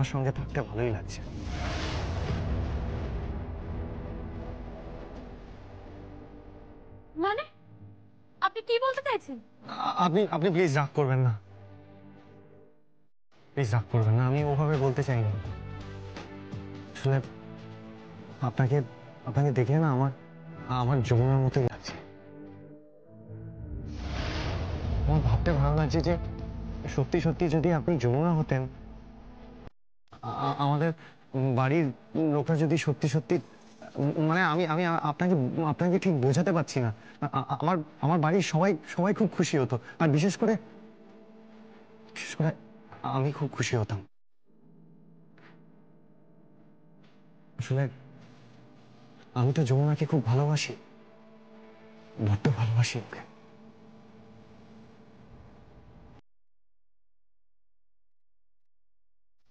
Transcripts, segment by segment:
যমুনার সঙ্গে থাকতে ভালোই লাগছে। মানে আপনি কি বলতে চাইছেন? আপনি আপনি প্লিজ রাগ করবেন না, প্লিজ রাগ করবেন না, আমি ওভাবে বলতে চাইনি। আসলে আপনাকে আপনাকে দেখে না আমার আমার যমুনার মতোই লাগছে। আমার ভাবতে ভালো লাগছে যে সত্যি সত্যি যদি আপনি যমুনা হতেন, আমাদের বাড়ির লোকরা যদি সত্যি সত্যি, মানে আমি আমি আপনাকে আপনাকে ঠিক বোঝাতে পারছি না। আমার আমার বাড়ির সবাই সবাই খুব খুশি হতো, আর বিশেষ করে আমি খুব খুশি হতাম। আসলে আমি তো যমুনাকে খুব ভালোবাসি, বড্ড ভালোবাসি ওকে।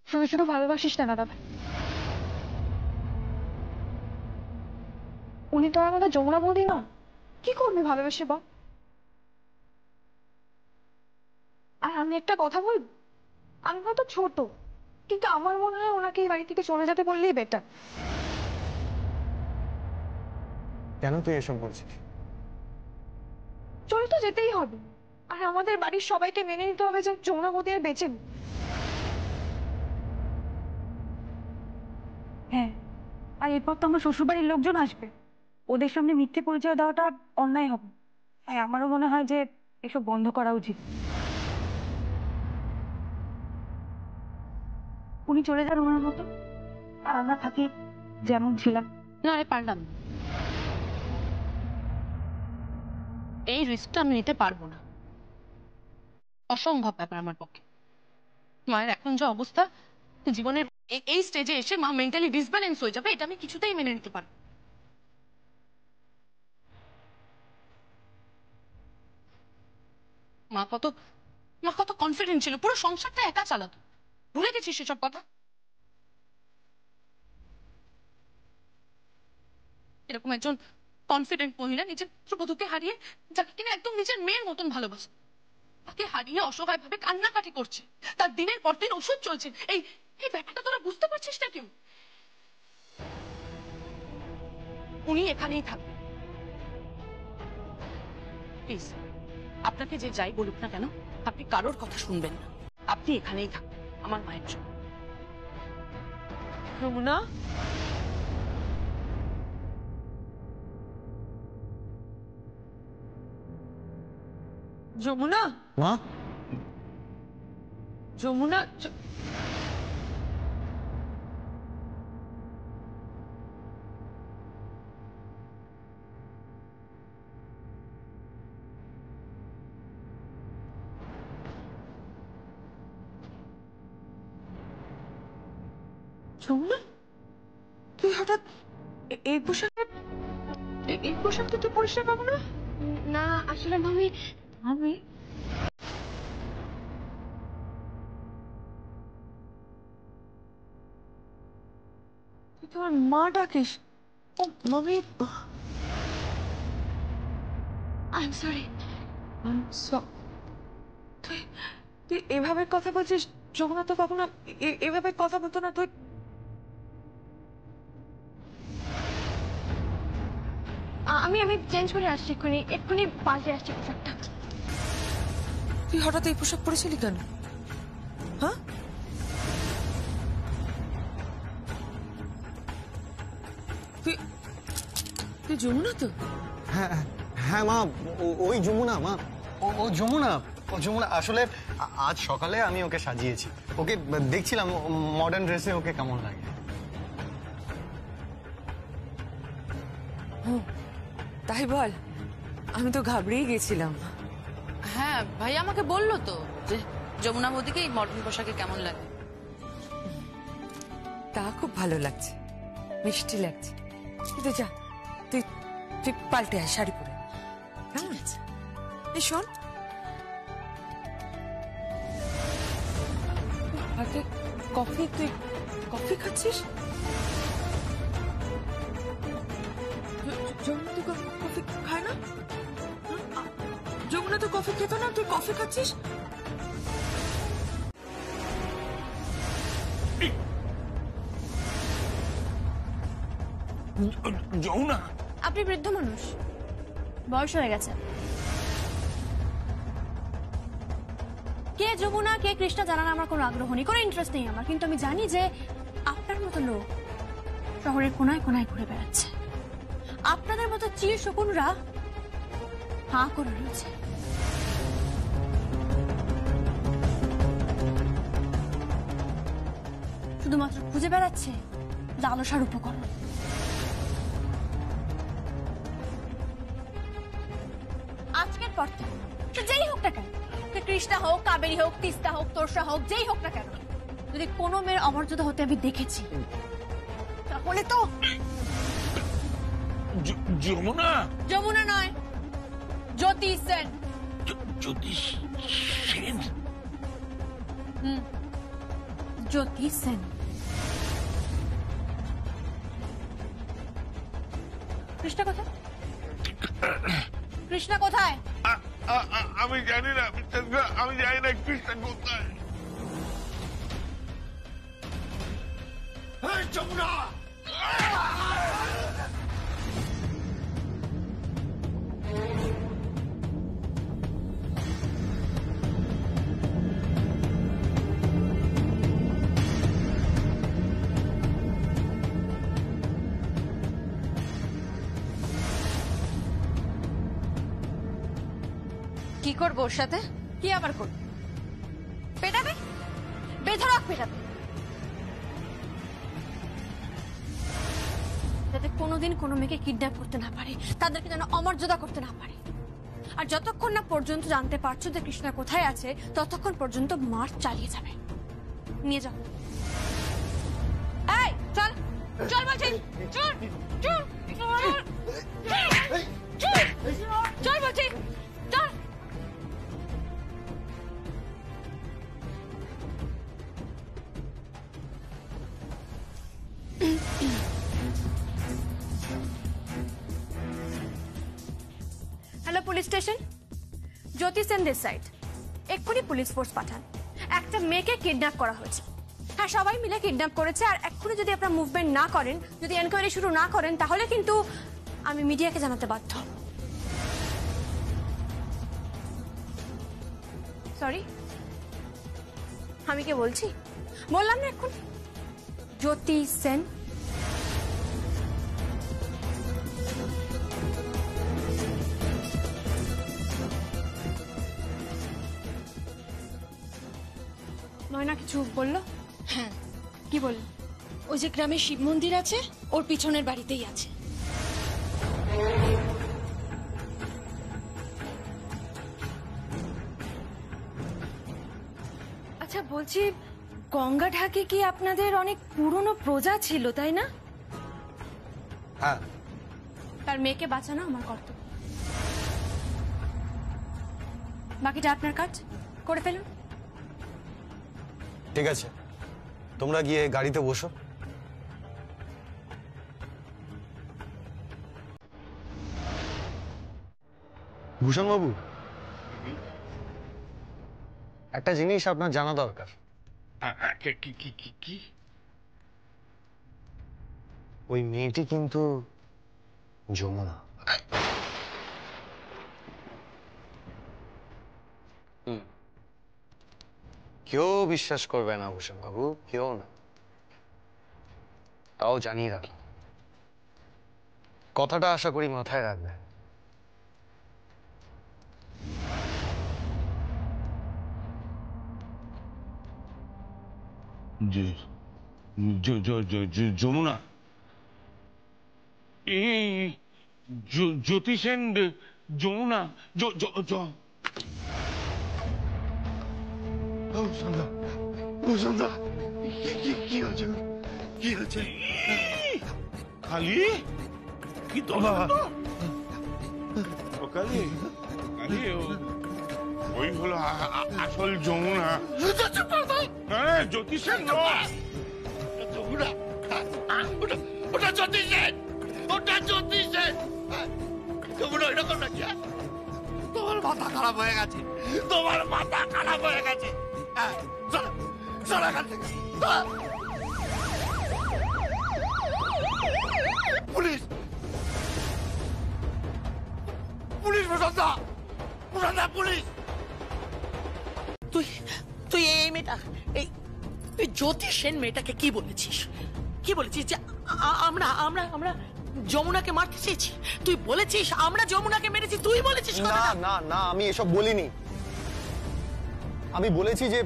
শুধু শুধু ভালোবাসিস না দাদা। উনি তো আমাদের যমুনা বৌদি না, কি করবি ভালোবেসে বল? আর আমি একটা কথা বলবো, আমি হয়তো ছোট, কিন্তু আমার মনে হয় ওনাকে এই বাড়ি থেকে চলে যেতে বললেই বেটার। কেন তুই এসব বলছিস? চলে তো যেতেই হবে, আর আমাদের বাড়ির সবাইকে মেনে নিতে হবে যে যমুনা বৌদি আর বেঁচে নেই। হ্যাঁ, আর এরপর তো আমার শ্বশুরবাড়ির লোকজন আসবে, ওদের সামনে মিথ্যে পরিচয় দেওয়াটা অন্যায় হবে। তাই আমারও মনে হয় যে এসব বন্ধ করা উচিত। উনি চলে যান ওনার মতো, আর আমরা থাকি যেমন ছিলাম। না রে, পারলাম না, এই রিস্কটা আমি নিতে পারবো না, অসম্ভব ব্যাপার আমার পক্ষে। মায়ের এখন যে অবস্থা, জীবনের এই স্টেজে এসে মা মেন্টালি ডিসব্যালেন্স হয়ে যাবে, এটা আমি কিছুতেই মেনে নিতে পারবো। মা কত মা কত কনফিডেন্ট ছিল, পুরো সংসারটা একা চালাতো। ভুলে গেছিস সেসব কথা? এরকম একজন কনফিডেন্ট মহিলা নিজের পুত্রবধূকে হারিয়ে, যাকে কিনা একদম নিজের মেয়ের মতন ভালোবাসে, তাকে হারিয়ে অসহায় ভাবে কান্নাকাটি করছে, তার দিনের পর দিন ওষুধ চলছে। এই এই ব্যাপারটা তোরা বুঝতে পারছিস না কেউ? উনি এখানেই থাকবেন, প্লিজ। আপনাকে যে যাই বলুক না কেন, আপনি কারোর কথা শুনবেন না, আপনি এখানেই থাকবেন আমার মায়ের জন্য। যমুনা, যমুনা, মা, যমুনা, যমুনা, তুই হঠাৎ এই পোশাকে, এই পোশাক তো তুই পরিষ্কার পাবো না। না আসলে মামি, আমি তুই তোমার মা ডাকিস? ও মামি, আই এম সরি। তুই তুই এভাবে কথা বলছিস? যমুনা তো কখনো এভাবে কথা বলতো না। তুই আমি আমি চেঞ্জ করে আসছি, এক্ষুনি এক্ষুনি পাল্টে আসছি পোশাকটা। তুই হঠাৎ এই পোশাক পরেছিলি কেন? হ্যাঁ, তুই তুই যমুনা তো? হ্যাঁ হ্যাঁ মা, ওই যমুনা মা, ও যমুনা, ও যমুনা। আসলে আজ সকালে আমি ওকে সাজিয়েছি, ওকে দেখছিলাম মডার্ন ড্রেসে ওকে কেমন লাগে। তাই বল, আমি তো ঘাবড়েই গেছিলাম। হ্যাঁ, ভাই আমাকে বললো তো যে যমুনা মোদিকে এই মডার্ন পোশাকে কেমন লাগে। তা খুব ভালো লাগছে, মিষ্টি লাগছে। কিন্তু যা, তুই তুই পাল্টে আয় শাড়ি পরে। কেমন আছে? এই শোন, হাতে কফি, তুই কফি খাচ্ছিস? যমুনা তো কফি খায় না। যমুনা তো কফি খেত না, তুই কফি খাচ্ছিস? যমুনা, আপনি বৃদ্ধ মানুষ, বয়স হয়ে গেছে। কে যমুনা কে কৃষ্ণা জানার আমার কোনো আগ্রহ নেই, কোনো ইন্টারেস্ট নেই আমার। কিন্তু আমি জানি যে আপনার মতো লোক শহরের কোনায় কোনায় ঘুরে বেড়াচ্ছে। আপনাদের মতো চির শকুনরা হাঁ করে রয়েছে। শুধুমাত্র খুঁজে বেড়াচ্ছে লালসার উপকরণ। আজকের পর থেকে সে যেই হোক না কেন, সে কৃষ্ণা হোক, কাবেরী হোক, তিস্তা হোক, তোরসা হোক, যেই হোক না কেন, যদি কোনো মেয়ের অমর্যাদা হতে আমি দেখেছি তাহলে তো যমুনা, যমুনা নয়, জ্যোতি সেন। জ্যোতিষ সেন? জ্যোতি সেন। কৃষ্ণা কোথায়? কৃষ্ণা কোথায়? আমি জানি না, আমি জানি না কৃষ্ণ কোথায়। যমুনা, কি করবো ওর সাথে? কি আবার করবো? পেটাবে, বেধড়ক পেটাবে, যাতে কোনোদিন কোনো মেয়েকে কিডন্যাপ করতে না পারে, তাদেরকে যেন অমর্যাদা করতে না পারে। আর যতক্ষণ না পর্যন্ত জানতে পারছো যে কৃষ্ণা কোথায় আছে, ততক্ষণ পর্যন্ত মার চালিয়ে যাবে। নিয়ে যাও। এই চল, চল বলছি, চল চল চল বলছি, চল। Hello police station, Jyoti Sen this side. এক্ষুনি পুলিশ ফোর্স পাঠান। একটা মেয়েকে কিডন্যাপ করা হয়েছে। হ্যাঁ, সবাই মিলে কিডন্যাপ করেছে। আর এক্ষুনি যদি আপনারা মুভমেন্ট না করেন, যদি এনকোয়ারি শুরু না করেন, তাহলে কিন্তু আমি মিডিয়াকে জানাতে বাধ্য। সরি, আমি কে বলছি? বললাম না এক্ষুনি, জ্যোতি সেন। নয়না কিছু বললো? হ্যাঁ, কি বললো? ওই যে গ্রামে শিব মন্দির আছে, ওর পিছনের বাড়িতেই আছে। আচ্ছা বলছি, গঙ্গা ঢাকে কি আপনাদের অনেক পুরনো প্রজা ছিল, তাই না? হ্যাঁ, তার মেয়েকে বাঁচানো আমার কর্তব্য। বাকিটা আপনার কাজ, করে ফেলুন। ঠিক আছে, তোমরা গিয়ে গাড়িতে বসো। ভূষণ বাবু, একটা জিনিস আপনার জানা দরকার। কি? ওই মেয়েটি কিন্তু যমুনা। কেউ বিশ্বাস করবে না ভূষণ বাবু, কেউ না। তাও জানিয়ে রাখলাম, কথাটা আশা করি মাথায় রাখবে। যমুনা, এই জ্যোতি সেন, যমুনা। কি হচ্ছে? কালী, কি কালী? ওই হলো আসল যমুনা। জ্যোতি সেন নয়, যমুনা। ওটা জ্যোতি সেন, ওটা জ্যোতি সেন। যমুনা এরকম নাকি? তোমার মাথা খারাপ হয়ে গেছে, তোমার মাথা খারাপ হয়ে গেছে। চলো চলো এখান থেকে। পুলিশ পুলিশ প্রশান্ত পুলিশ। তুই তুই এই মেয়েটা এই তুই জ্যোতি সেন মেয়েটাকে কি বলেছিস? কি বলেছিস যে আমরা আমরা আমরা যমুনাকে মারতে চেয়েছি? তুই বলেছিস আমরা যমুনাকে মেরেছি? তুই বলেছিস? না না না, আমি এসব বলিনি। আমি বলেছি যে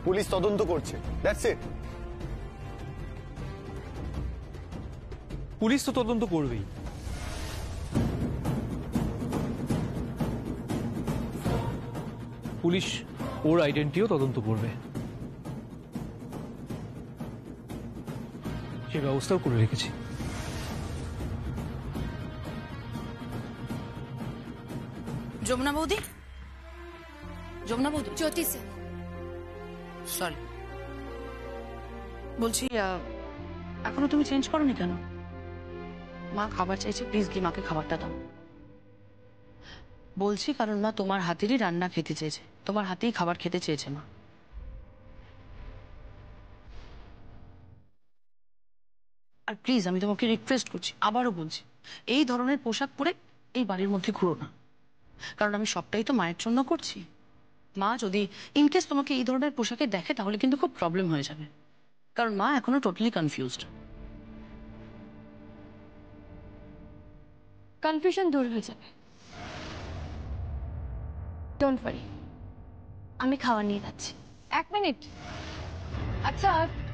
পুলিশ তদন্ত করছে, দ্যাটস ইট। পুলিশ তো তদন্ত করবেই। পুলিশ ওর আইডেন্টিটিও তদন্ত করবে, সে ব্যবস্থাও করে রেখেছি। যমুনা বৌদি, যমুনা বৌদি, জ্যোতি সেন। সরি, বলছি এখনো তুমি চেঞ্জ করোনি কেন? মা খাবার চাইছে, প্লিজ গিয়ে মাকে খাবারটা দাও। বলছি কারণ মা তোমার হাতেরই রান্না খেতে চেয়েছে, তোমার হাতেই খাবার খেতে চেয়েছে মা। আর প্লিজ আমি তোমাকে রিকোয়েস্ট করছি, আবারও বলছি, এই ধরনের পোশাক পরে এই বাড়ির মধ্যে ঘুরো না, কারণ আমি সবটাই তো মায়ের জন্য করছি। মা যদি ইনকেস তোমাকে এই ধরনের পোশাকে দেখে তাহলে কিন্তু খুব প্রবলেম হয়ে যাবে, কারণ মা এখনো টোটালি কনফিউজড। কনফিউশন দূর হয়ে যাবে, ডোন্ট ওয়ারি। আমি খাওয়া নিয়ে যাচ্ছি। 1 মিনিট। আচ্ছা,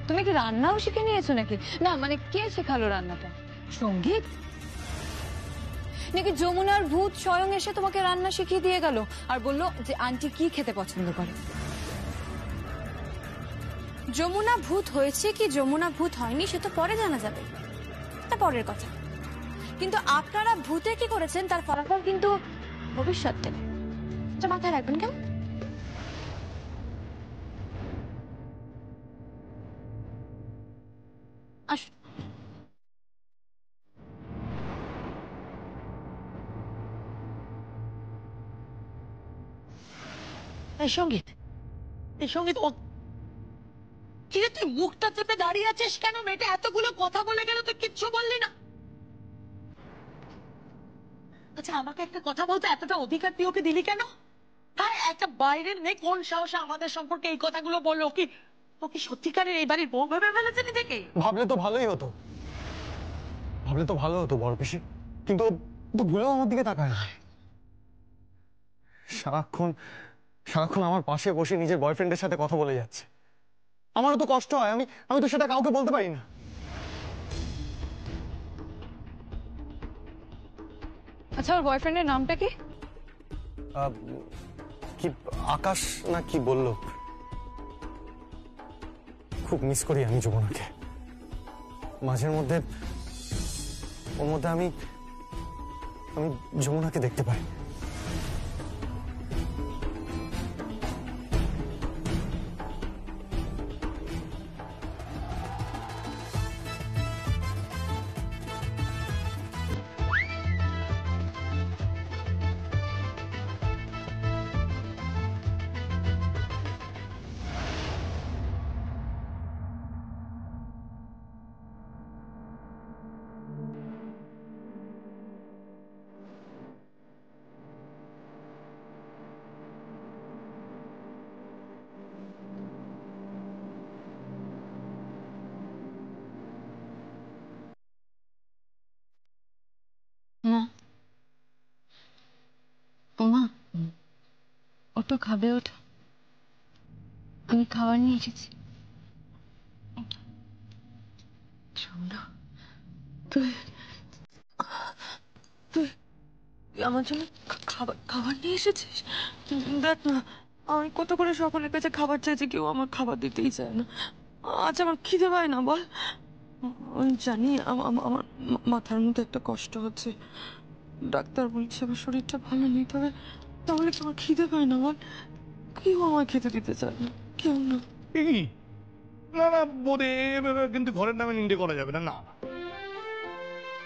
তুমি কি রান্নাও শিখে নিয়েছো নাকি? না মানে কে শেখালো রান্নাটা? সঙ্গীত নাকি যমুনার ভূত স্বয়ং এসে তোমাকে রান্না শিখিয়ে দিয়ে গেল আর বললো যে আন্টি কি খেতে পছন্দ করে? যমুনা ভূত হয়েছে কি যমুনা ভূত হয়নি সে তো পরে জানা যাবে, এটা পরের কথা। কিন্তু আপনারা ভূতে কি করেছেন তার ফলাফল কিন্তু ভবিষ্যৎ দেবে, এটা মাথায় রাখবেন। কেন? আসুন। এই সঙ্গীত, এই সঙ্গীত, কি রে তুই মুখটা চেপে দাঁড়িয়ে আছিস কেন? মেয়েটা এতগুলো কথা বলে গেল, তুই কিচ্ছু বললি না। আচ্ছা আমাকে একটা কথা বলতো, এতটা অধিকার তুই ওকে দিলি কেন? হ্যাঁ, একটা বাইরের মেয়ে কোন সাহসে আমাদের সম্পর্কে এই কথাগুলো বললো? ও কি সত্যিকারের এই বাড়ির বউ ভেবে ফেলেছে নিজেকে? ভাবলে তো ভালোই হতো, ভাবলে তো ভালো হতো বড় পিসি, কিন্তু তো ভুলেও আমার দিকে তাকায় না। সারাক্ষণ সারাক্ষণ আমার পাশে বসে নিজের বয়ফ্রেন্ডের সাথে কথা বলে যাচ্ছে। আমারও তো কষ্ট হয়, আমি তো সেটা কাউকে বলতে পারি না। আচ্ছা, ওর বয়ফ্রেন্ডের নামটা কি? কি আকাশ না কি বললো। খুব মিস করি আমি যমুনাকে। মাঝের মধ্যে ওর মধ্যে আমি যমুনাকে দেখতে পাই। মা, ও মা, ওটা খাবে? ওটা আমি খাবার নিয়ে এসেছি। তুই তুই আমার জন্য খাবার নিয়ে এসেছিস? দেখ না, আমি কত করে সকলের কাছে খাবার চাইছি, কেউ আমার খাবার দিতেই চায় না। আজ আমার খিদে পায় না বল? আমি জানি আমার মাথার মধ্যে একটা কষ্ট হচ্ছে, ডাক্তার বলছে আমার শরীরটা ভালো নেই, তাহলে কি আমার খিদে পায় না বল? কেউ আমার খেতে দিতে চায় না, কেউ না। না না বৌদি, কিন্তু ঘরের নামে নিন্দে করা যাবে না। না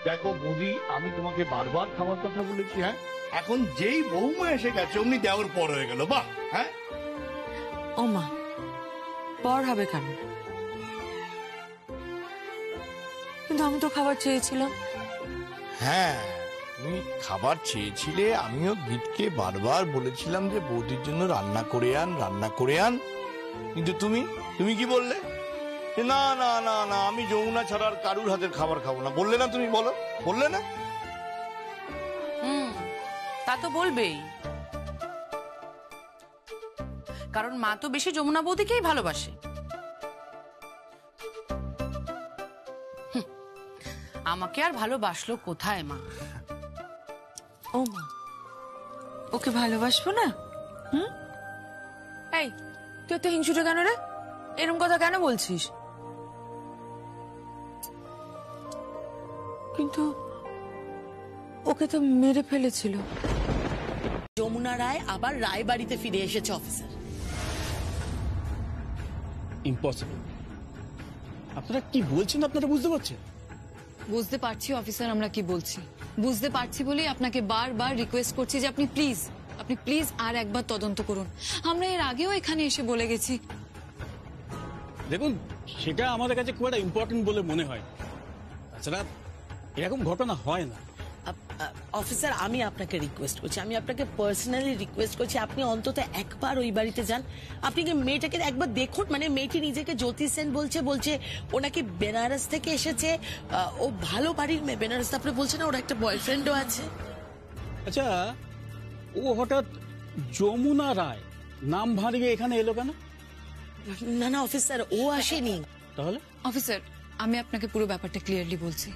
দেখো বৌদি, আমি তোমাকে বারবার খাবার কথা বলেছি। হ্যাঁ, এখন যেই বৌমা এসে গেছে অমনি দেওয়ার পর হয়ে গেল। বাহ, হ্যাঁ। ও মা, পর হবে কেন? কিন্তু আমি তো খাবার চেয়েছিলাম। হ্যাঁ, তুমি খাবার চেয়েছিলে, আমিও গীতকে বারবার বলেছিলাম যে বৌদির জন্য রান্না করে আন, রান্না করে আন, কিন্তু তুমি তুমি কি বললে? যে না না না না, আমি যমুনা ছাড়া আর কারুর হাতের খাবার খাবো না, বললে না? তুমি বলো, বললে না? তা তো বলবেই, কারণ মা তো বেশি যমুনা বৌদিকেই ভালোবাসে। আমাকে আর ভালোবাসলো কোথায় মা? ও মা, ওকে ভালোবাসবো না? এই, তুই তো হিংসুটে কেন রে? এরকম কথা কেন বলছিস? কিন্তু ওকে তো মেরে ফেলেছিল। যমুনা রায় আবার রায়বাড়িতে ফিরে এসেছে অফিসার। ইম্পসিবল। আপনারা কি বলছেন আপনারা বুঝতে পারছেন? বুঝতে পারছি অফিসার, আমরা কি বলছি বুঝতে পারছি বলেই আপনাকে বারবার রিকোয়েস্ট করছি যে আপনি প্লিজ আর একবার তদন্ত করুন। আমরা এর আগেও এখানে এসে বলে গেছি। দেখুন, সেটা আমাদের কাছে খুব একটা ইম্পর্টেন্ট বলে মনে হয়। তাছাড়া এরকম ঘটনা হয় না। অফিসার, আমি আপনাকে রিকোয়েস্ট করছি, আমি আপনাকে পার্সোনালি রিকোয়েস্ট করছি, আপনি অন্তত একবার ওই বাড়িতে যান। আপনি কি মেয়েটাকে একবার দেখুন। মানে মেয়েটি নিজেকে জ্যোতি সেন বলছে ও নাকি বেনারস থেকে এসেছে, ও ভালো বাড়ির মেয়ে। বেনারস আপনি বলছেন না ওর একটা বয়ফ্রেন্ডও আছে। আচ্ছা, ও হঠাৎ যমুনা রায় নাম ভারিয়ে এখানে এলো কেন? না না অফিসার, ও আসেনি। তাহলে অফিসার, আমি আপনাকে পুরো ব্যাপারটা ক্লিয়ারলি বলছি।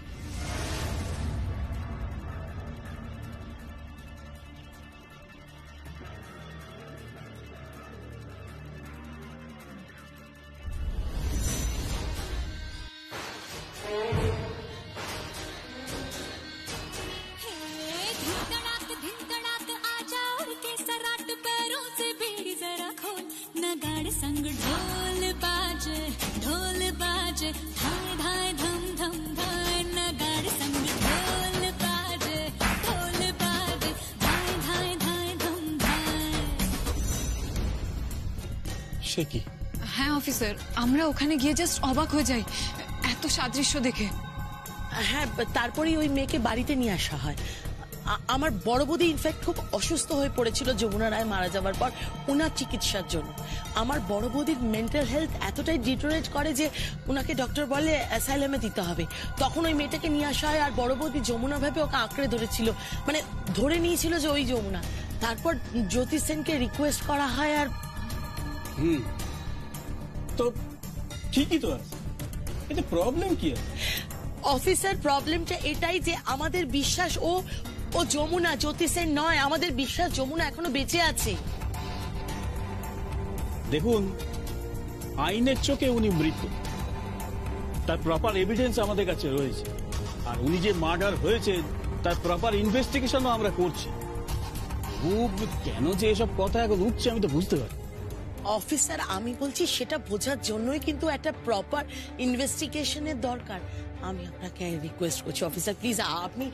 संग ढोल बाजे धाय धाय धम धम धाय नगाड़ संग ढोल बाजे धाय धाय धाय धम धाय। সে কি? হ্যাঁ অফিসার, আমরা ওখানে গিয়ে জাস্ট অবাক হয়ে যাই এত সাদৃশ্য দেখে। হ্যাঁ, তারপরেই ওই মেয়েকে বাড়িতে নিয়ে আসা হয়। আমার বড় বৌদি ইনফ্যাক্ট খুব অসুস্থ হয়ে পড়েছিল যমুনা রায় মারা যাওয়ার পর, ওনার চিকিৎসার জন্য। আমার বড় বৌদির মেন্টাল হেলথ এতটাই ডিটোরেট করে যে ওনাকে ডক্টর বলে অ্যাসাইলামে দিতে হবে। তখন ওই মেয়েটাকে নিয়ে আসা হয়, আর বড় বৌদি যমুনা ভাবে ওকে আঁকড়ে ধরেছিল, মানে ধরে নিয়েছিল যে ওই যমুনা। তারপর জ্যোতি সেনকে রিকোয়েস্ট করা হয়, আর তো ঠিকই তো আছে, এতে প্রবলেম কি আছে? অফিসার, প্রবলেমটা এটাই যে আমাদের বিশ্বাস ও যমুনা, জ্যোতি সেন নয়। আমাদের বিশ্বাস যমুনা এখনো বেঁচে আছে। দেখুন, আইনের চোখে উনি মৃত, তার প্রপার এভিডেন্স আমাদের কাছে রয়েছে। আর উনি যে মার্ডার হয়েছে তার প্রপার ইনভেস্টিগেশনও আমরা করছি। কেন যে এসব কথা এখন উঠছে আমি তো বুঝতে পারি। অফিসার, আমি বলছি সেটা বোঝার জন্যই কিন্তু একটা প্রপার ইনভেস্টিগেশনের দরকার। আমি আপনাকে রিকোয়েস্ট করছি অফিসার, প্লিজ আপনি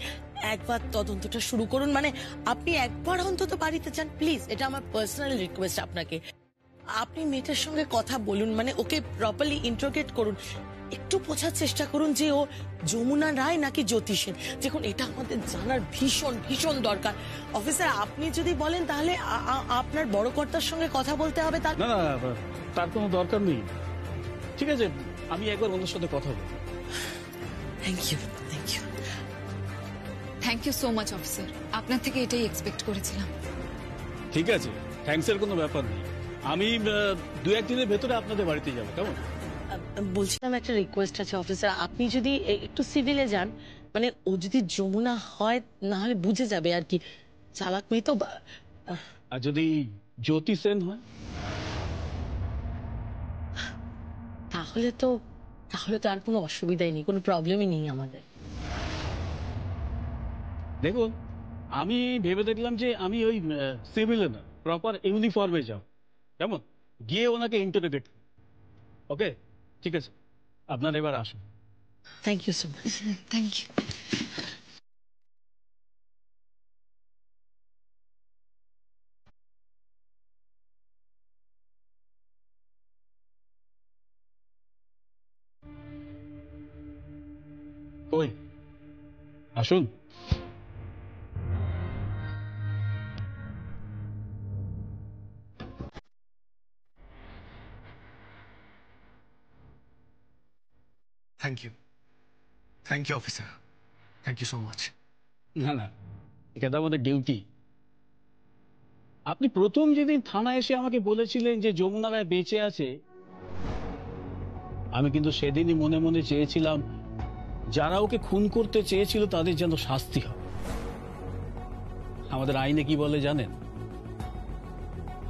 একবার তদন্তটা শুরু করুন। মানে আপনি একবার অন্তত বাড়িতে যান প্লিজ, এটা আমার পার্সোনাল রিকোয়েস্ট আপনাকে। আপনি মেয়েটার সঙ্গে কথা বলুন, মানে ওকে প্রপারলি ইন্টারোগেট করুন, একটু বোঝার চেষ্টা করুন যে ও যমুনা রায় নাকি জ্যোতি সেন। দেখুন, এটা আমাদের জানার ভীষণ ভীষণ দরকার। অফিসার, আপনি যদি বলেন তাহলে আপনার বড় কর্তার সঙ্গে কথা বলতে হবে। তার না না, তার কোনো দরকার নেই। ঠিক আছে, আমি একবার ওনার সাথে কথা বলবো। Thank you, thank you, thank you so much officer, আপনার থেকে এটাই এক্সপেক্ট করেছিলাম। ঠিক আছে, থ্যাঙ্কস এর কোনো ব্যাপার নেই। আমি 2-1 দিনের ভেতরে আপনাদের বাড়িতে যাবো, কেমন? বলছিলাম একটা রিকোয়েস্ট আছে অফিসার, আপনি যদি একটু সিভিলে যান, মানে ও যদি যমুনা হয় না হলে বুঝে যাবে আর কি, চালাক মেয়ে তো। আর যদি জ্যোতি সেন হয়? তাহলে তো আর কোনো অসুবিধাই নেই, কোনো প্রবলেমই নেই আমাদের। দেখুন, আমি ভেবে দেখলাম যে আমি ওই সিভিলে না, প্রপার ইউনিফর্মে যাব, কেমন? গিয়ে ওনাকে ইন্টারোগেট। ওকে, ঠিক আছে, আপনারা এবার আসুন। Thank you so much. Thank you. আসুন। Thank you officer, thank you so much. না না, এটা তো আমাদের ডিউটি। আপনি প্রথম যেদিন থানায় এসে আমাকে বলেছিলেন যে যমুনা রায় বেঁচে আছে, আমি কিন্তু সেদিনই মনে মনে চেয়েছিলাম যারা ওকে খুন করতে চেয়েছিল তাদের যেন শাস্তি হয়। আমাদের আইনে কি বলে জানেন?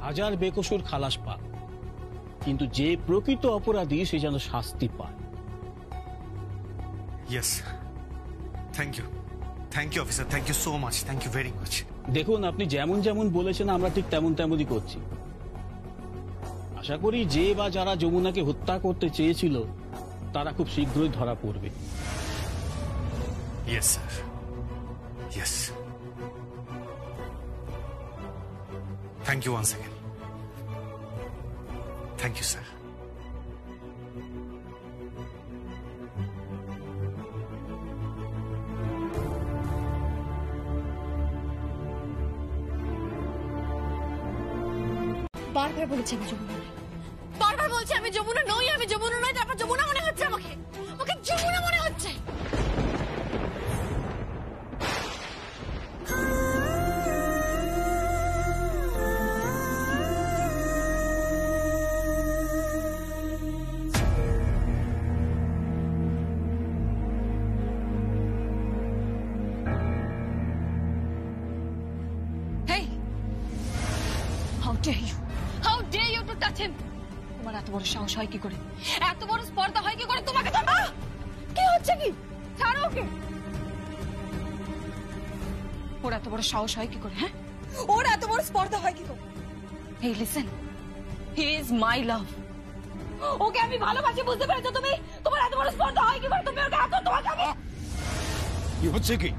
হাজার বেকসুর খালাস পায়, কিন্তু যে প্রকৃত অপরাধী সে যেন শাস্তি পায়। Yes, thank you officer, thank you so much, thank you very much. দেখুন, আপনি যেমন যেমন বলেছেন আমরা ঠিক তেমনই করছি। আশা করি যে বা যারা যমুনাকে হত্যা করতে চেয়েছিল তারা খুব শীঘ্রই ধরা পড়বে। Yes sir, yes. Thank you once again. Thank you sir. বারবার বলেছি আমি যমুনা নই, বারবার বলছি আমি যমুনা নই, আমি যমুনা নই, তারপর যমুনা মনে হচ্ছে আমাকে, আমাকে যমুনা মনে হচ্ছে। Hey! How dare you? How dare you to touch him? তোমার এত বড় সাহস হয় কি করে? এত বড় স্পর্ধা হয় কি করে তোমাকে? কি হচ্ছে কি? ছাড়ো ওকে। ওর এত বড় সাহস হয় কি করে? হ্যাঁ, ওর এত বড় স্পর্ধা হয় কি করে? Hey, listen. He is my love. ওকে আমি ভালোবাসি, বুঝতে পেরেছো তুমি? তোমার এত বড় স্পর্ধা হয় কি করে? তুমি ওকে এত, তোমাকে আমি কি হচ্ছে কি?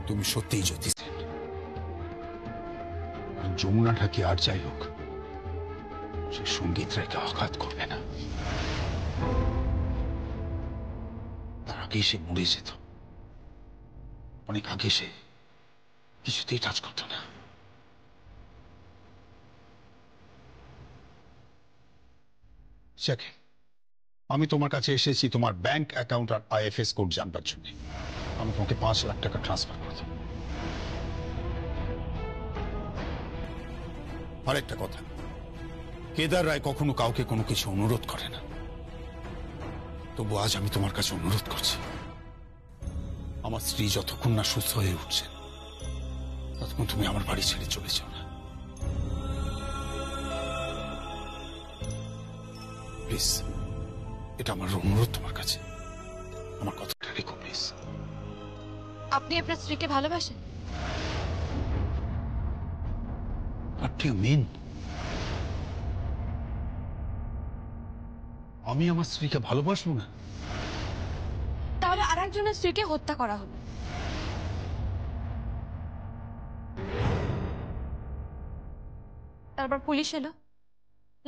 তুমি সত্যিই জ্যোতিষ। যমুনাটা কি আর যাই হোক, সে সঙ্গীত রায়কে আঘাত করবে না। তার আগেই সে মরে যেত, অনেক আগে। সে কিছুতেই টাচ করতো না। আমি তোমার কাছে এসেছি তোমার ব্যাংক অ্যাকাউন্ট আর IFS কোড জানবার জন্য। আমি তোমাকে 5 লাখ টাকা ট্রান্সফার করব। আরেকটা কথা, কেদার রায় কখনো কাউকে কোনো কিছু অনুরোধ করে না, তবু আজ আমি তোমার কাছে অনুরোধ করছি, আমার স্ত্রী যতক্ষণ না সুস্থ হয়ে উঠছে ততক্ষণ তুমি আমার বাড়ি ছেড়ে চলে যাও না। প্লিজ, এটা আমার অনুরোধ তোমার কাছে, আমার কথাটা রেখো প্লিজ। আপনি আপনার স্ত্রীকে ভালোবাসেন? What do you mean? আমি আমার স্ত্রীকে ভালোবাসবো না? তাহলে আরেকজনের স্ত্রীকে হত্যা করা হলো, তারপর পুলিশ এলো,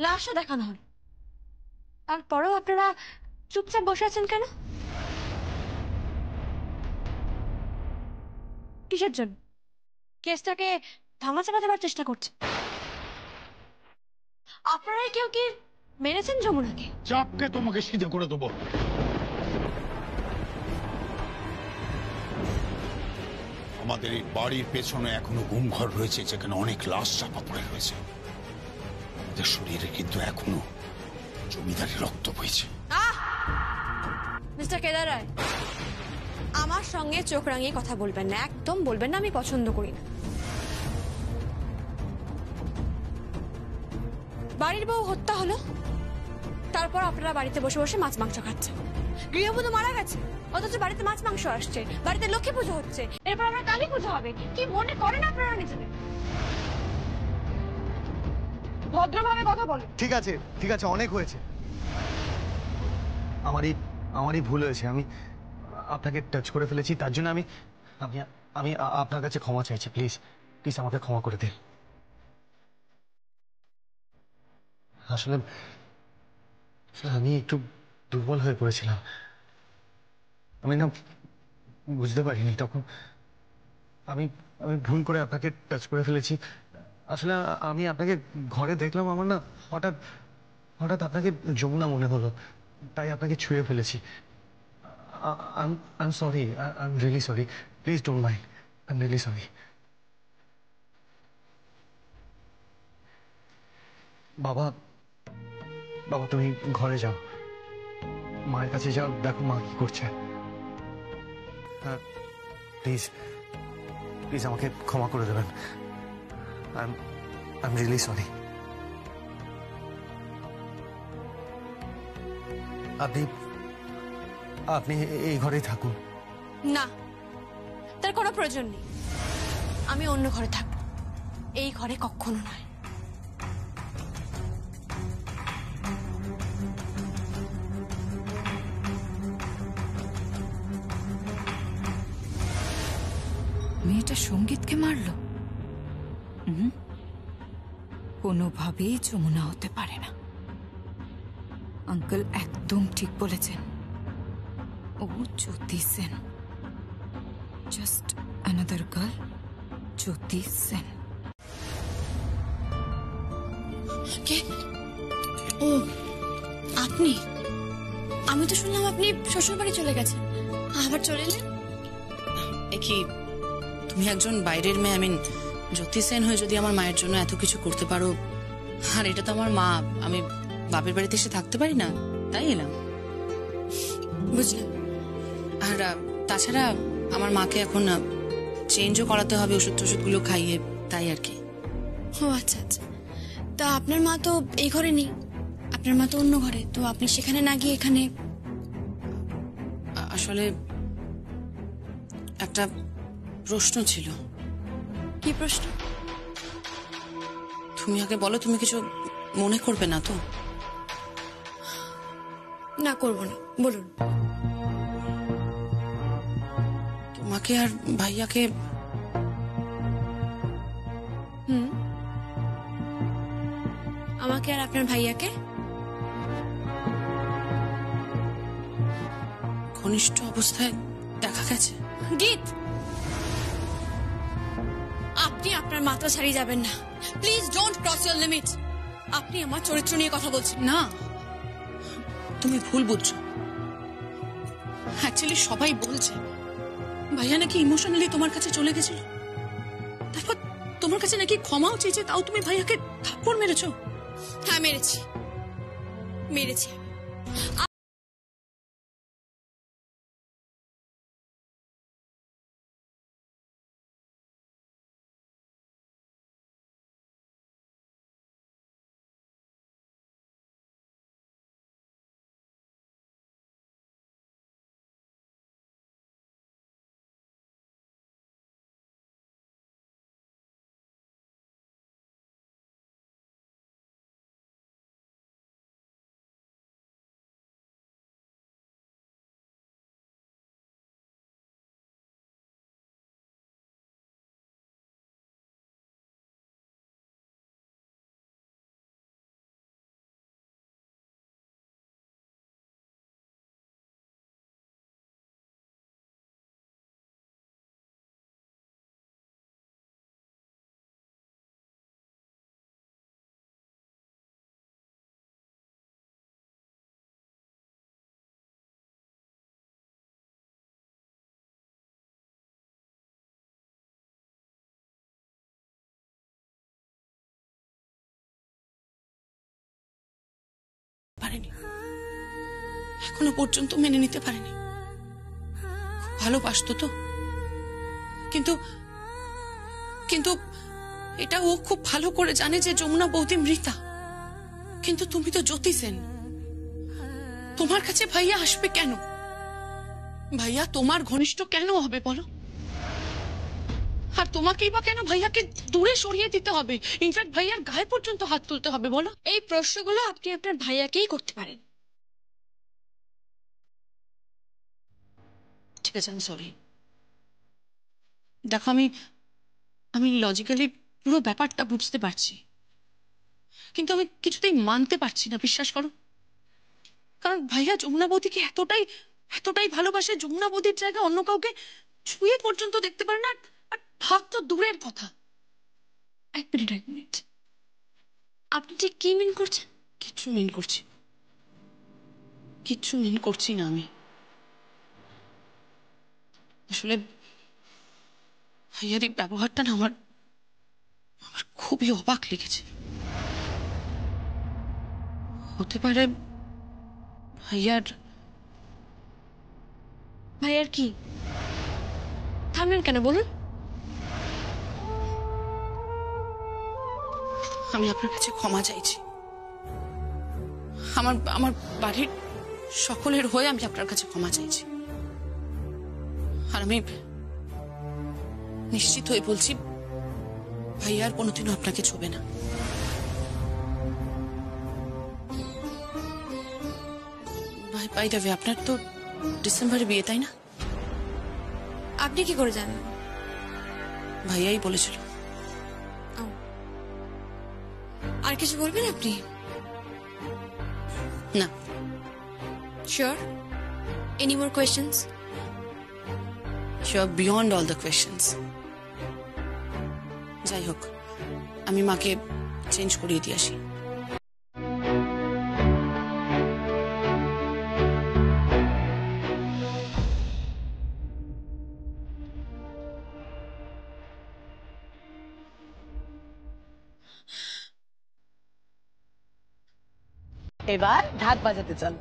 লাশও দেখানো হলো, তারপরেও আপনারা চুপচাপ বসে আছেন কেন? কিসের জন্য? কেসটাকে ধামাচাপা দেওয়ার চেষ্টা করছে? আপনারাই কেউ কি মেরেছেন যমুনাকে? চাপকে তোমাকে সিধে করে দেবো। আমাদের এই বাড়ির পেছনে এখনো ঘুমঘর রয়েছে, যেখানে অনেক লাশ চাপা পড়ে রয়েছে। আমাদের শরীরে কিন্তু এখনো জমিদারি রক্ত বইছে। মিস্টার কেদার রায়, আমার সঙ্গে চোখ রাঙিয়ে কথা বলবেন না, একদম বলবেন না, আমি পছন্দ করি না। বাড়ির বউ হত্যা হলো, তারপর আপনারা বাড়িতে বসে বসে মাছ মাংস খাচ্ছেন। গৃহবধূ মারা গেছে, অথচ বাড়িতে মাছ মাংস আসছে, বাড়িতে লক্ষ্মী পুজো হচ্ছে, এরপর আমরা কালী পুজো হবে। কি মনে করেন আপনারা নিজেদের? ভদ্রভাবে কথা বলেন। ঠিক আছে, অনেক হয়েছে। আমারই ভুল হয়েছে, আমি আপনাকে টাচ করে ফেলেছি, তার জন্য আমি আপনার কাছে ক্ষমা চাইছি। প্লিজ আমাকে ক্ষমা করে দিন। আসলে আসলে আমি একটু দুর্বল হয়ে পড়েছিলাম। আমি না বুঝতে পারিনি তখন। আমি আমি ভুল করে আপনাকে টাচ করে ফেলেছি। আসলে আমি আপনাকে ঘরে দেখলাম, আমার না হঠাৎ হঠাৎ আপনাকে যমুনা মনে হলো, তাই আপনাকে ছুঁয়ে ফেলেছি। I am sorry, I am really sorry. Please don't mind, I am really sorry. বাবা, বাবা তুমি ঘরে যাও, মায়ের কাছে যাও, দেখো মা কি করছে। হ্যাঁ প্লিজ প্লিজ আমাকে ক্ষমা করে দেবেন। I am really sorry. আপনি আপনি এই ঘরেই থাকুন। না, তার কোনো প্রয়োজন নেই। আমি অন্য ঘরে থাকবো, এই ঘরে কখনো নয়। মেয়েটা সঙ্গীতকে মারলো? কোনোভাবেই যমুনা হতে পারে না। আঙ্কেল একদম ঠিক বলেছেন, ও জ্যোতি সেন, জাস্ট অ্যানাদার গার্ল, জ্যোতি সেন। কে? ও আপনি? আমি তো শুনলাম আপনি শ্বশুর বাড়ি চলে গেছেন, আবার চলে এলেন। কি তুমি একজন বাইরের মেয়ে, আমি জ্যোতি সেন হয়ে যদি আমার মায়ের জন্য এত কিছু করতে পারো, আর এটা তো আমার মা, আমি বাপের বাড়িতে এসে থাকতে পারি না, তাই এলাম। বুঝলাম। আর তাছাড়া আমার মাকে এখন চেঞ্জও করাতে হবে, ওষুধ টষুধগুলো খাইয়ে, তাই আর কি। ও আচ্ছা আচ্ছা, তা আপনার মা তো এই ঘরে নেই, আপনার মা তো অন্য ঘরে, তো আপনি সেখানে না গিয়ে এখানে? আসলে একটা প্রশ্ন ছিল। কি প্রশ্ন? তুমি আগে বলো, তুমি কিছু মনে করবে না তো? না, করব না, বলুন। তোমাকে আর ভাইয়াকে আমাকে আর আপনার ভাইয়াকে ঘনিষ্ঠ অবস্থায় দেখা গেছে। গীত, আপনি আপনার মাত্রা ছাড়িয়ে যাবেন না। Please don't cross your limit. আপনি আমার চরিত্র নিয়ে কথা বলছেন। না, তুমি ভুল বুঝছো। অ্যাকচুয়ালি সবাই বলছে ভাইয়া নাকি ইমোশনালি তোমার কাছে চলে গেছিল, তারপর তোমার কাছে নাকি ক্ষমাও চেয়েছে, তাও তুমি ভাইয়াকে থাপ্পড় মেরেছো। হ্যাঁ মেরেছি, মেরেছি। পারেনি, এখনো পর্যন্ত মেনে নিতে পারেনি। ভালোবাসতো তো, কিন্তু কিন্তু এটা ও খুব ভালো করে জানে যে যমুনা বৌদি মৃতা। কিন্তু তুমি তো জ্যোতি সেন, তোমার কাছে ভাইয়া আসবে কেন? ভাইয়া তোমার ঘনিষ্ঠ কেন হবে বলো? আর তোমাকেই বা কেন ভাইয়াকে দূরে সরিয়ে দিতে হবে? ইনফ্যাক্ট ভাইয়ার গায়ে পর্যন্ত হাত তুলতে হবে বলো? এই প্রশ্নগুলো আপনি আপনার ভাইয়াকেই করতে পারেন। ঠিক আছে, আমি সরি। দেখো, আমি লজিক্যালি পুরো ব্যাপারটা বুঝতে পারছি, কিন্তু আমি কিছুতেই মানতে পারছি না, বিশ্বাস করো। কারণ ভাইয়া যমুনা বৌদিকে এতটাই এতটাই ভালোবাসে, যমুনা বৌদির জায়গায় অন্য কাউকে ছুঁয়ে পর্যন্ত দেখতে পারে না। আর ভাগ তো দূরের কথা। এক মিনিট, আপনি ঠিক কি মিন করছেন? কিচ্ছু মিন করছি না আমি। আসলে ভাইয়ার এই ব্যবহারটা না আমার খুবই অবাক লেগেছে। হতে পারে ভাইয়ার কি থামলেন কেন বলুন? আমি আপনার কাছে ক্ষমা চাইছি। আমার বাড়ির সকলের হয়ে আমি আপনার কাছে ক্ষমা চাইছি। আর আমি নিশ্চিত হয়ে বলছি ভাইয়া আর কোনোদিনও আপনাকে ছোবে না। বাই দ্য ওয়ে, আপনার তো ডিসেম্বরে বিয়ে, তাই না? আপনি কি করে জানেন? ভাইয়াই বলেছিল। আর কিছু বলবেন আপনি? না। Sure? Any more questions? Sure, beyond all the questions. যাই হোক, আমি মাকে চেঞ্জ করিয়ে দিয়ে আসি। এবার ঢাক বাজাতে চল।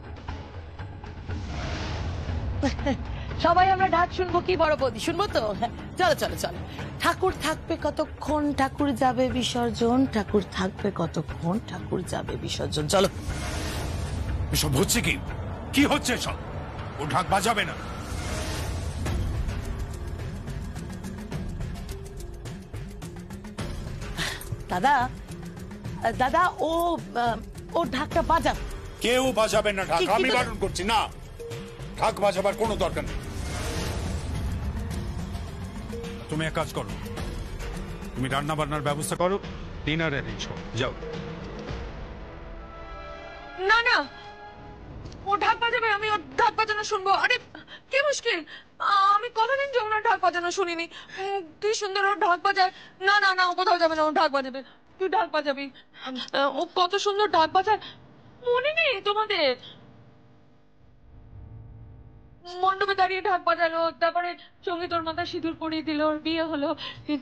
সবাই আমরা ঢাক শুনবো কি বড় বৌদি? শুনবো তো? চলো চলো চলো। ঠাকুর থাকবে কতক্ষণ, ঠাকুর যাবে বিসর্জন। ঠাকুর থাকবে কতক্ষণ, ঠাকুর যাবে বিসর্জন। চলো। এসব হচ্ছে কি? কি হচ্ছে সব? ও ঢাক বাজাবে না। দাদা দাদা, ও ঢাকটা বাজাব। কেউ বাজাবে না ঢাক, আমি বারণ করছি না। ঢাক বাজাবার কোনো দরকার নেই। তুমি এক কাজ করো, তুমি রান্না বান্নার ব্যবস্থা করো, ডিনার অ্যারেঞ্জ করো, যাও। না না, ও ঢাক বাজাবে, আমি ওর ঢাক বাজানো শুনবো। আরে কি মুশকিল, আমি কোনোদিন যমুনার ঢাক বাজানো শুনিনি। কি সুন্দর ওর ঢাক বাজায়। না না না, ও কোথাও যাবে না, ও ঢাক বাজাবে। তুই ঢাক বাজাবি। ও কত সুন্দর ঢাক বাজায়, মনে নেই তোমাদের? মণ্ডপে দাঁড়িয়ে ঢাক বাজালো, তারপরে সঙ্গীত ওর মাথায় সিঁদুর পরিয়ে দিল, ওর বিয়ে হলো।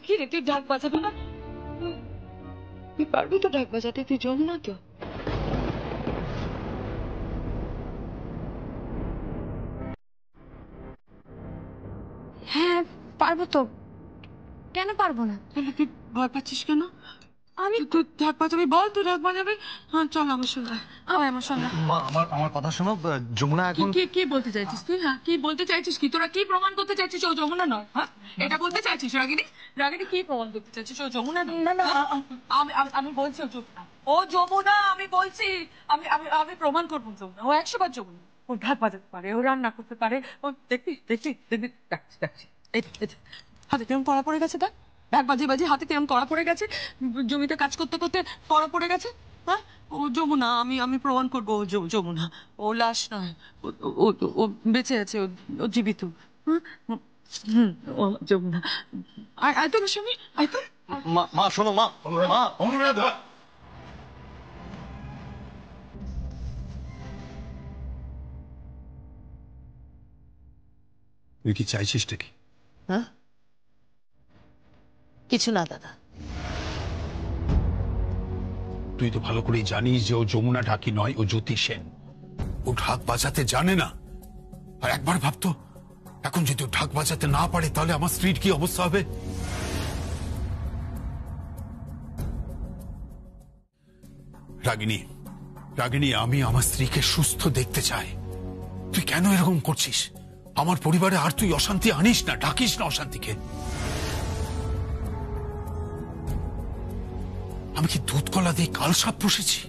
কি রে, তুই ঢাক বাজাবি না? তুই পারবি তো ঢাক বাজাতে? তুই যমুনা তো। হ্যাঁ পারবো তো, কেন পারবো না? তুই ভয় পাচ্ছিস কেন? আমি তুই ঢাক বাজাবি, বল তুই ঢাক বাজাবি। হ্যাঁ চল আমার সঙ্গে, আমার সঙ্গে। আমার কথা শোনো, যমুনা এখন কি বলতে চাইছিস তুই? হ্যাঁ কি বলতে চাইছিস? কি তোরা কি প্রমাণ করতে চাইছিস ও যমুনা নয়? হ্যাঁ এটা বলতে চাইছিস রাগিনী? রাগিনী কি প্রমাণ করতে চাইছিস ও যমুনা নয়? না না, আমি বলছি ও যমুনা, ও যমুনা। আমি বলছি আমি প্রমাণ করবো যমুনা, ও 100 বার যমুনা। ও ঢাক বাজাতে পারে, ও রান্না করতে পারে, ও দেখবি ডাকছি। এই হাতে কেমন কড়া পড়ে গেছে, দেখ ঢাক বাজিয়ে হাতে কেমন কড়া পড়ে গেছে, জমিতে কাজ করতে করতে কড়া পড়ে গেছে। হ্যাঁ ও যমুনা, আমি প্রমাণ করবো ও যমুনা, ও লাশ নয়, ও বেঁচে আছে, ও জীবিত। ও যমুনা। আয় তো স্বামী, আয় তো। মা শোনো, মা অনুরাধা, তুই কি চাইছিসটা কি? হ্যাঁ কিছু না দাদা। তুই তো ভালো করেই জানিস যে ও যমুনা ঢাকি নয়, ও জ্যোতি সেন। ও ঢাক বাজাতে জানে না। আর একবার ভাবতো, এখন যদি ও ঢাক বাজাতে না পারে তাহলে আমার স্ত্রীর কি অবস্থা হবে। রাগিনী, আমি আমার স্ত্রীকে সুস্থ দেখতে চাই। তুই কেন এরকম করছিস? আমার পরিবারে আর তুই অশান্তি আনিস না, ডাকিস না অশান্তিকে। আমি কি দুধ কলা দিয়ে কাল সাপ পুষেছি?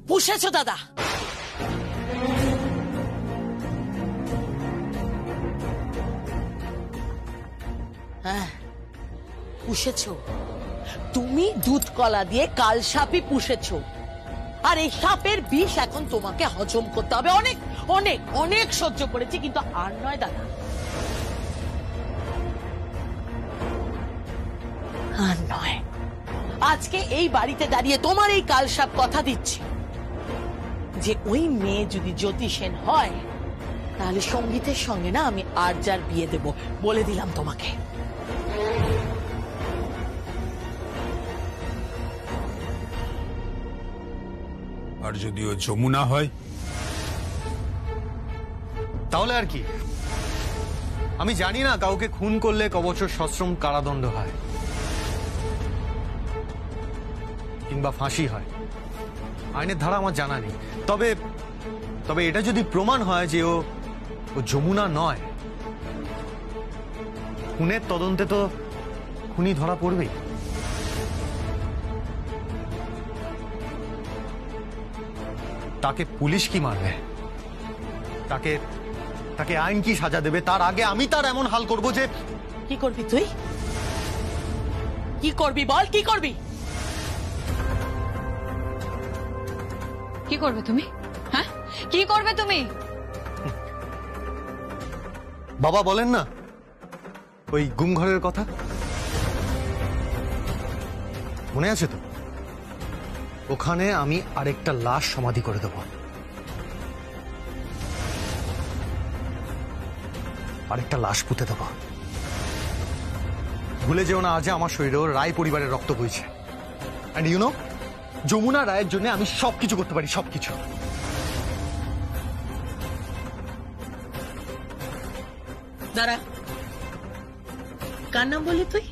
পুষেছো দাদা। হ্যাঁ পুষেছো, তুমি দুধ কলা দিয়ে কাল সাপই পুষেছো। আর এই সাপের বিষ এখন তোমাকে হজম করতে হবে। অনেক অনেক অনেক সহ্য করেছি, কিন্তু আর নয় দাদা, আর নয়। আজকে এই বাড়িতে দাঁড়িয়ে তোমার এই কালসাপ কথা দিচ্ছি যে ওই মেয়ে যদি জ্যোতি সেন হয় তাহলে সঙ্গীতের সঙ্গে না আমি আর যার বিয়ে দেব, বলে দিলাম তোমাকে। আর যদি ও যমুনা হয় তাহলে আর কি? আমি জানি না কাউকে খুন করলে ক বছর সশ্রম কারাদণ্ড হয় কিংবা ফাঁসি হয়, আইনের ধারা আমার জানা নেই। তবে তবে এটা যদি প্রমাণ হয় যে ও যমুনা নয়, খুনের তদন্তে তো খুনি ধরা পড়বেই। তাকে পুলিশ কি মারবে, তাকে তাকে আইন কি সাজা দেবে, তার আগে আমি তার এমন হাল করব যে... কি করবি তুই? কি করবি বল, কি করবি? কি করবে তুমি? হ্যাঁ, কি করবে তুমি? বাবা বলেন না ওই গুম ঘরের কথা, মনে আছে তো? ওখানে আমি আরেকটা লাশ সমাধি করে দেব, আরেকটা লাশ পুঁতে দেব। ভুলে যেও না আজ আমার শরীরেও রায় পরিবারের রক্ত বইছে। এন্ড ইউ নো, যমুনা রায়ের জন্য আমি সবকিছু করতে পারি, সবকিছু। দাঁড়া, কার নাম বললি তুই?